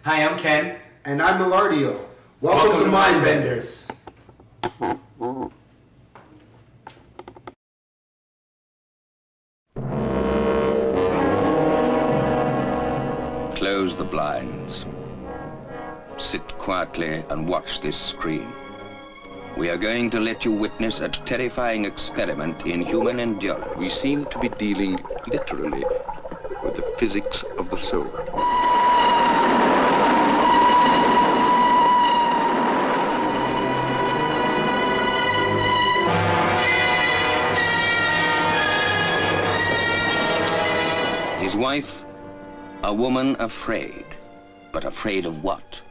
Hi, I'm Ken. And I'm Elardio. Welcome to Mindbenders. Close the blinds. Sit quietly and watch this screen. We are going to let you witness a terrifying experiment in human endurance. We seem to be dealing literally with the physics of the soul. His wife, a woman afraid. But afraid of what?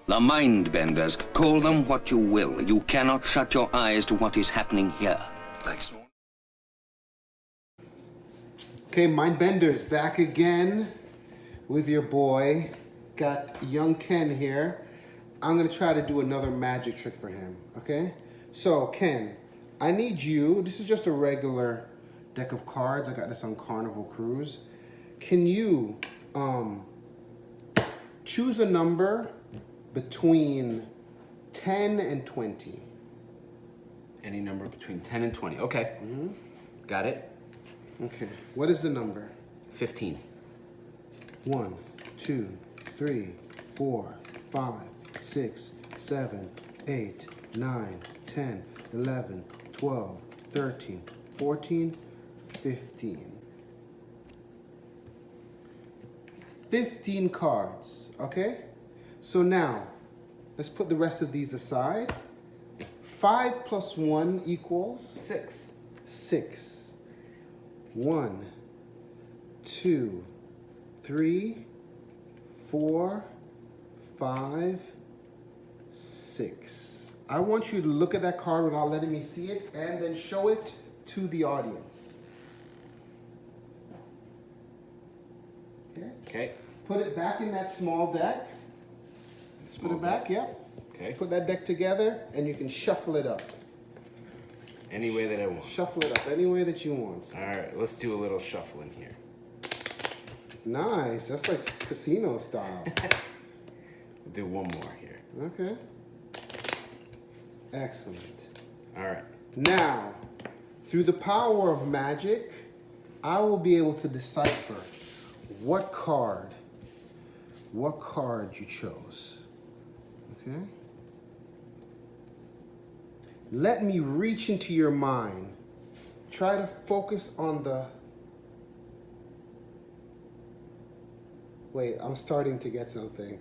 The Mindbenders. Call them what you will. You cannot shut your eyes to what is happening here. Thanks. Okay, Mindbenders, back again with your boy. Got young Ken here. I'm gonna try to do another magic trick for him, okay? So, Ken, I need you, this is just a regular deck of cards. I got this on Carnival Cruise. Can you choose a number between 10 and 20? Any number between 10 and 20. Okay. Got it. Okay, what is the number? 15. 1, 2, 3, 4, 5, 6, 7, 8, 9, 10, 11, 12, 13, 14, 15. 15 cards, okay? So now, let's put the rest of these aside. 5 plus 1 equals? 6. 6. 1, 2, 3, 4, 5, 6. I want you to look at that card without letting me see it and then show it to the audience. Okay. Okay. Put it back in that small deck. Put it back, yep. Okay. Put that deck together and you can shuffle it up. Any way that I want. Shuffle it up any way that you want. All right, let's do a little shuffling here. Nice, that's like casino style. We'll do one more here. Okay. Excellent. All right. Now, through the power of magic, I will be able to decipher what card you chose. Okay? Let me reach into your mind. Try to focus on the... Wait, I'm starting to get something.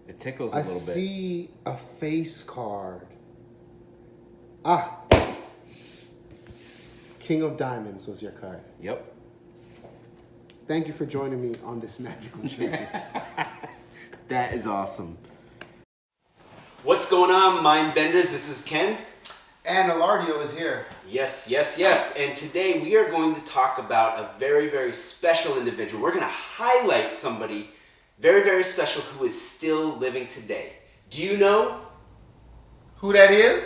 It tickles a little bit. I see a face card. Ah! King of Diamonds was your card. Yep. Thank you for joining me on this magical journey. That is awesome. What's going on, Mindbenders? This is Ken. And Elardio is here. Yes, yes, yes. And today we are going to talk about a very, very special individual. We're going to highlight somebody very, very special who is still living today. Do you know Who that is?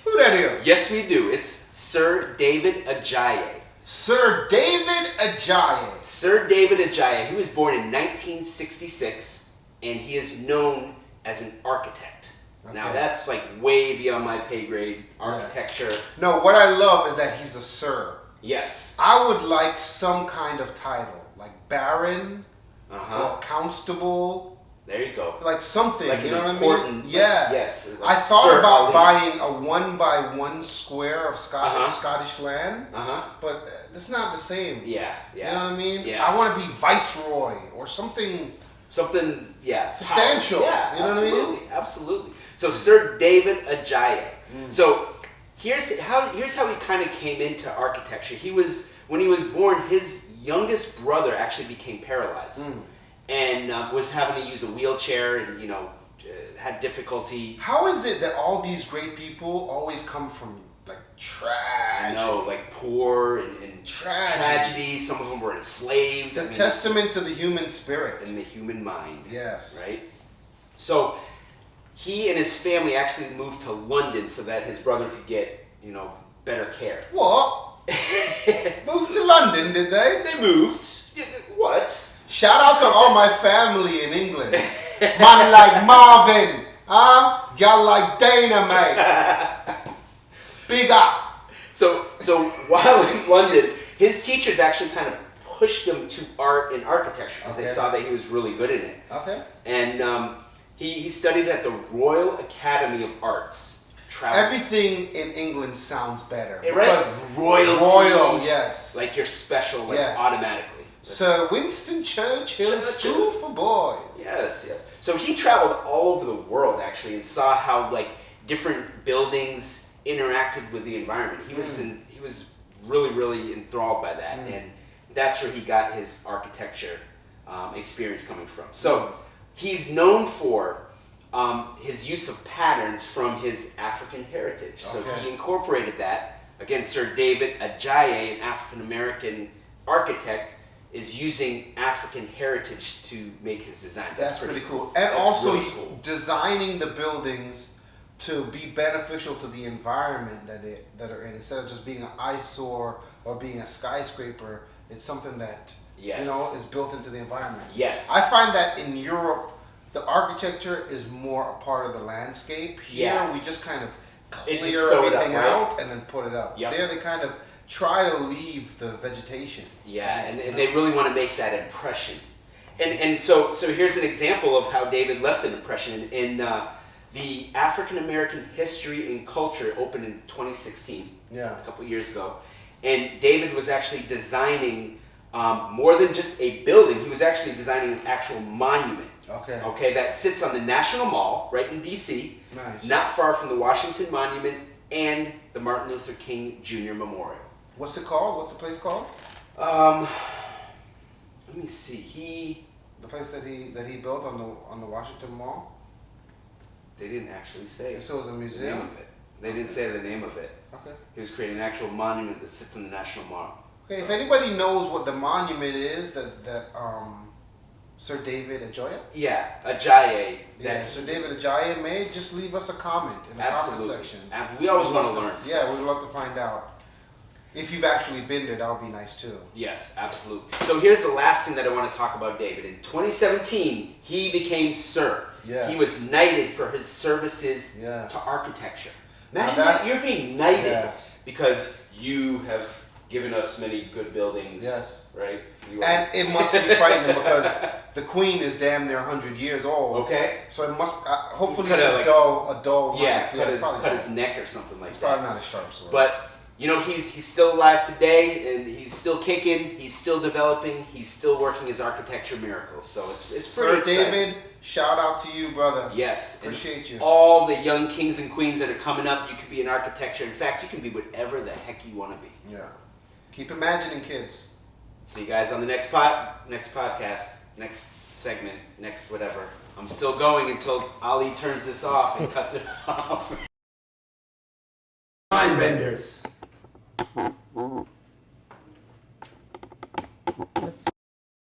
Who that is? Yes, we do. It's Sir David Adjaye. Sir David Adjaye. Sir David Adjaye. He was born in 1966, and he is known as an architect. Okay. Now, that's like way beyond my pay grade, architecture. Yes. No, what I love is that he's a sir. Yes. I would like some kind of title, like Baron or Constable. There you go. Like something, like you know what I mean? Yes. Yes. Like I thought Sir about Ali. buying a 1x1 square of Scottish land, but it's not the same. Yeah, You know what I mean? Yeah. I want to be Viceroy or something. Something, yeah. Substantial. Yeah, you know absolutely, what I mean? Absolutely. So Sir David Adjaye. So here's how he kind of came into architecture. When he was born, his youngest brother actually became paralyzed. And was having to use a wheelchair and, had difficulty. How is it that all these great people always come from like tragedy? Like poor and tragedy. Some of them were enslaved. It's a testament to the human spirit. And the human mind. Yes. Right? So he and his family actually moved to London so that his brother could get, better care. What? Moved to London, did they? They moved. What? Shout out to all my family in England. Man like Marvin, y'all like Dynamite. Big up. So while in London, his teachers actually kind of pushed him to art and architecture because they saw that he was really good in it. Okay. And he studied at the Royal Academy of Arts. Everything in England sounds better. Right? Royalty. Royal, yes. Like you're special, like Yes. automatically. Sir Winston Churchill School for Boys. Yes, yes. So he traveled all over the world actually and saw how like different buildings interacted with the environment. He was really enthralled by that, and that's where he got his architecture experience coming from. So he's known for his use of patterns from his African heritage. So he incorporated that. Again, Sir David Adjaye, an African-American architect, is using African heritage to make his design. That's pretty cool. And also designing the buildings to be beneficial to the environment that are in. Instead of just being an eyesore or being a skyscraper, it's something that is built into the environment. Yes. I find that in Europe, the architecture is more a part of the landscape. Here, we just kind of clear everything out and then put it up. Yep. There, they kind of try to leave the vegetation. Yeah, and they really want to make that impression. And so here's an example of how David left an impression. In the African American History and Culture opened in 2016, a couple years ago. And David was actually designing more than just a building. He was actually designing an actual monument. Okay, that sits on the National Mall, right in D.C., not far from the Washington Monument and the Martin Luther King Jr. Memorial. What's it called? What's the place called? Let me see. The place that he built on the Washington Mall. They didn't actually say. So it was a museum. The name of it. They didn't say the name of it. Okay. He was creating an actual monument that sits on the National Mall. Okay. So. If anybody knows what the monument is that Sir David Adjaye. Yeah, Adjaye. Yeah, Sir David Adjaye made. Just leave us a comment in the comment section. We always want to learn. Yeah, we'd love to find out. If you've actually been there, that would be nice too. Yes, absolutely. So here's the last thing that I want to talk about David. In 2017, he became Sir. Yes. He was knighted for his services to architecture. Imagine you're being knighted because you have given us many good buildings. Yes. Right? And it must be frightening because the Queen is damn near 100 years old. Okay. So it must, hopefully it's a dull knife. Cut his neck or something like that. It's probably not a sharp sword. But, you know, he's still alive today, and he's still kicking, he's still developing, he's still working his architecture miracles. So it's pretty exciting. Sir David, shout out to you, brother. Yes. Appreciate you. All the young kings and queens that are coming up, you can be in architecture. In fact, you can be whatever the heck you want to be. Yeah. Keep imagining, kids. See you guys on the next podcast, next segment, next whatever. I'm still going until Ali turns this off and cuts it off. Mindbenders.